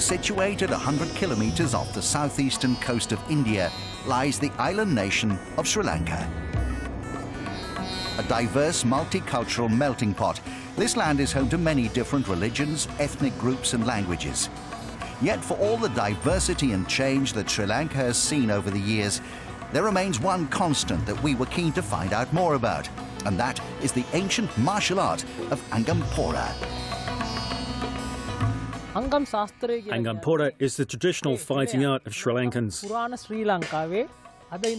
Situated 100 kilometers off the southeastern coast of India lies the island nation of Sri Lanka. A diverse, multicultural melting pot, this land is home to many different religions, ethnic groups and languages. Yet for all the diversity and change that Sri Lanka has seen over the years, there remains one constant that we were keen to find out more about, and that is the ancient martial art of Angampora. Angampora is the traditional fighting art of Sri Lankans.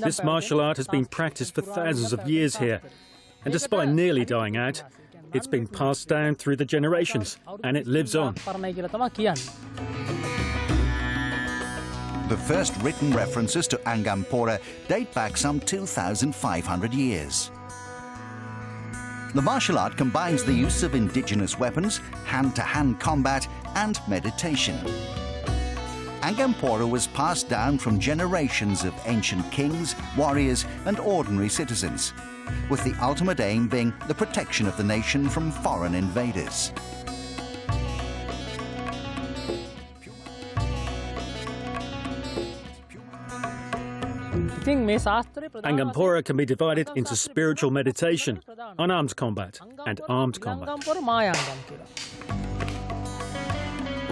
This martial art has been practiced for thousands of years here, and despite nearly dying out, it's been passed down through the generations, and it lives on. The first written references to Angampora date back some 2,500 years. The martial art combines the use of indigenous weapons, hand-to-hand combat and meditation. Angampora was passed down from generations of ancient kings, warriors and ordinary citizens, with the ultimate aim being the protection of the nation from foreign invaders. Angampora can be divided into spiritual meditation, unarmed combat and armed combat.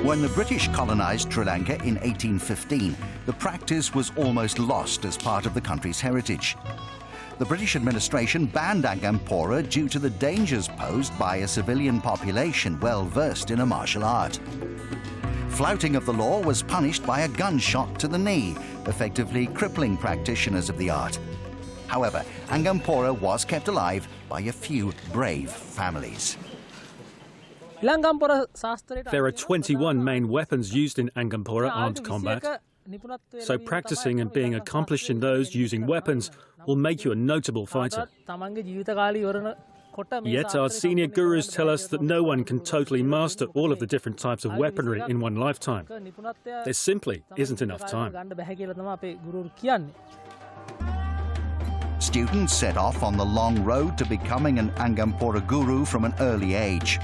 When the British colonized Sri Lanka in 1815, the practice was almost lost as part of the country's heritage. The British administration banned Angampora due to the dangers posed by a civilian population well versed in a martial art. Flouting of the law was punished by a gunshot to the knee, effectively crippling practitioners of the art. However, Angampora was kept alive by a few brave families. There are 21 main weapons used in Angampora armed combat, so practicing and being accomplished in those using weapons will make you a notable fighter. Yet our senior gurus tell us that no one can totally master all of the different types of weaponry in one lifetime. There simply isn't enough time. Students set off on the long road to becoming an Angampora guru from an early age.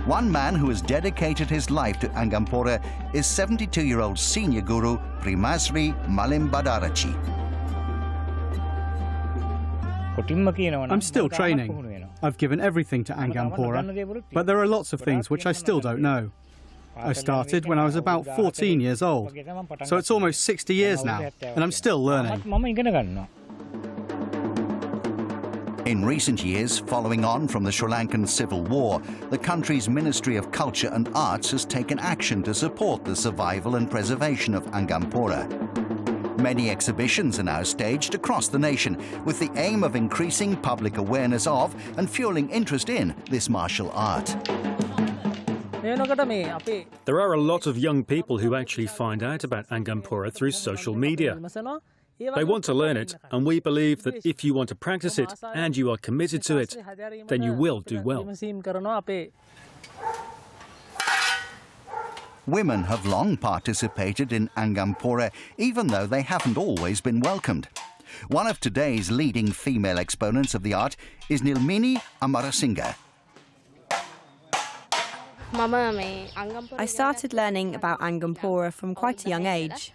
One man who has dedicated his life to Angampora is 72-year-old senior guru Primasri Malimbadarachi. I'm still training. I've given everything to Angampora, but there are lots of things which I still don't know. I started when I was about 14 years old, so it's almost 60 years now, and I'm still learning. In recent years, following on from the Sri Lankan Civil War, the country's Ministry of Culture and Arts has taken action to support the survival and preservation of Angampora. Many exhibitions are now staged across the nation with the aim of increasing public awareness of and fueling interest in this martial art. There are a lot of young people who actually find out about Angampora through social media. They want to learn it, and we believe that if you want to practice it and you are committed to it, then you will do well. Women have long participated in Angampora, even though they haven't always been welcomed. One of today's leading female exponents of the art is Nilmini Amarasinghe. I started learning about Angampora from quite a young age.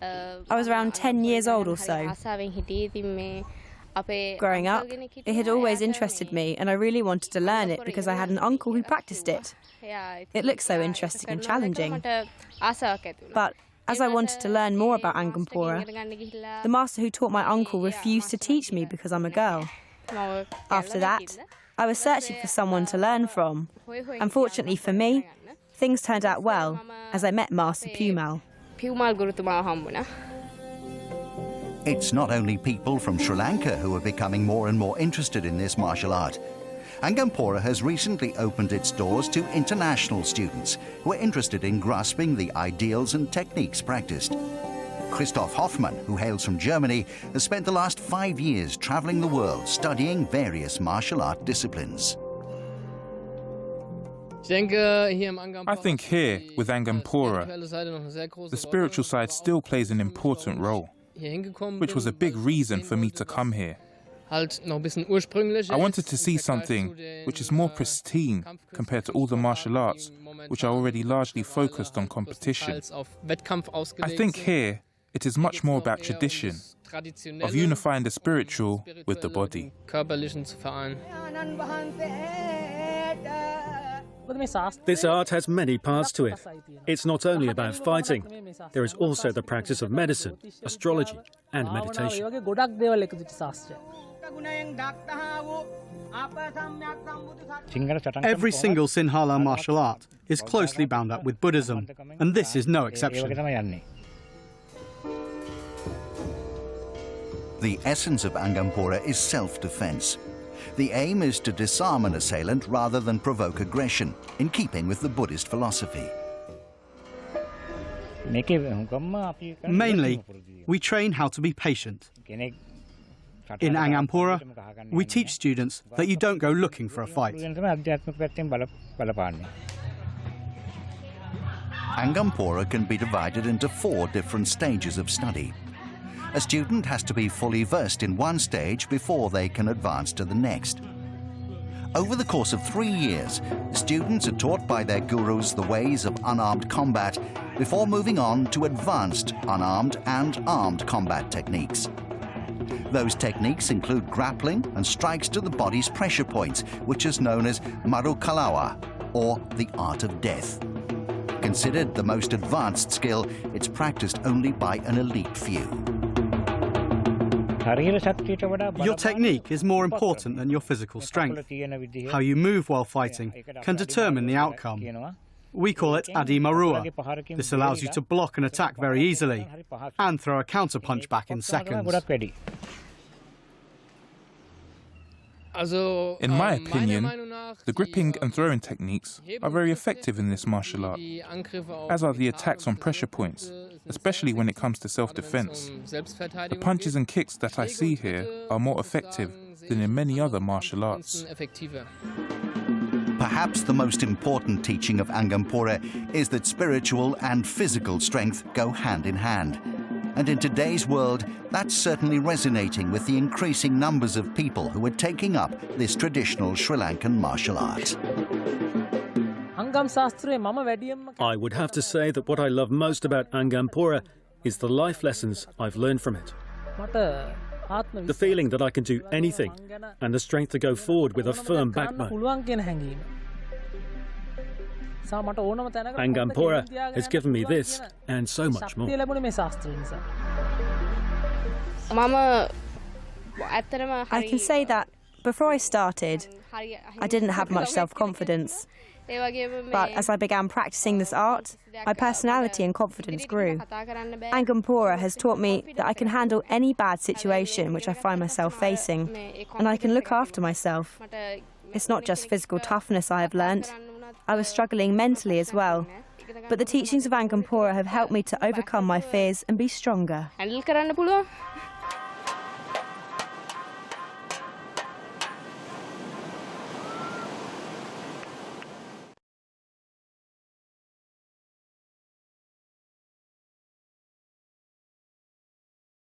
I was around 10 years old or so. Growing up, it had always interested me, and I really wanted to learn it because I had an uncle who practiced it. It looked so interesting and challenging. But as I wanted to learn more about Angampora, the master who taught my uncle refused to teach me because I'm a girl. After that, I was searching for someone to learn from. Unfortunately for me, things turned out well as I met Master Pumal. It's not only people from Sri Lanka who are becoming more and more interested in this martial art. Angampora has recently opened its doors to international students who are interested in grasping the ideals and techniques practiced. Christoph Hoffmann, who hails from Germany, has spent the last 5 years traveling the world studying various martial art disciplines. I think here, with Angampora, the spiritual side still plays an important role, which was a big reason for me to come here. I wanted to see something which is more pristine compared to all the martial arts which are already largely focused on competition. I think here it is much more about tradition, of unifying the spiritual with the body. This art has many parts to it. It's not only about fighting. There is also the practice of medicine, astrology, and meditation. Every single Sinhala martial art is closely bound up with Buddhism, and this is no exception. The essence of Angampora is self-defense. The aim is to disarm an assailant rather than provoke aggression, in keeping with the Buddhist philosophy. Mainly, we train how to be patient. In Angampora, we teach students that you don't go looking for a fight. Angampora can be divided into 4 different stages of study. A student has to be fully versed in one stage before they can advance to the next. Over the course of 3 years, students are taught by their gurus the ways of unarmed combat before moving on to advanced unarmed and armed combat techniques. Those techniques include grappling and strikes to the body's pressure points, which is known as Maru Kalawa, or the art of death. Considered the most advanced skill, it's practiced only by an elite few. Your technique is more important than your physical strength. How you move while fighting can determine the outcome. We call it Adi Marua. This allows you to block an attack very easily and throw a counter-punch back in seconds. In my opinion, the gripping and throwing techniques are very effective in this martial art, as are the attacks on pressure points, especially when it comes to self-defense. The punches and kicks that I see here are more effective than in many other martial arts. Perhaps the most important teaching of Angampora is that spiritual and physical strength go hand in hand. And in today's world, that's certainly resonating with the increasing numbers of people who are taking up this traditional Sri Lankan martial art. I would have to say that what I love most about Angampora is the life lessons I've learned from it. The feeling that I can do anything and the strength to go forward with a firm backbone. Angampora has given me this and so much more. I can say that before I started, I didn't have much self-confidence. But as I began practicing this art, my personality and confidence grew. Angampora has taught me that I can handle any bad situation which I find myself facing, and I can look after myself. It's not just physical toughness I have learnt. I was struggling mentally as well. But the teachings of Angampora have helped me to overcome my fears and be stronger.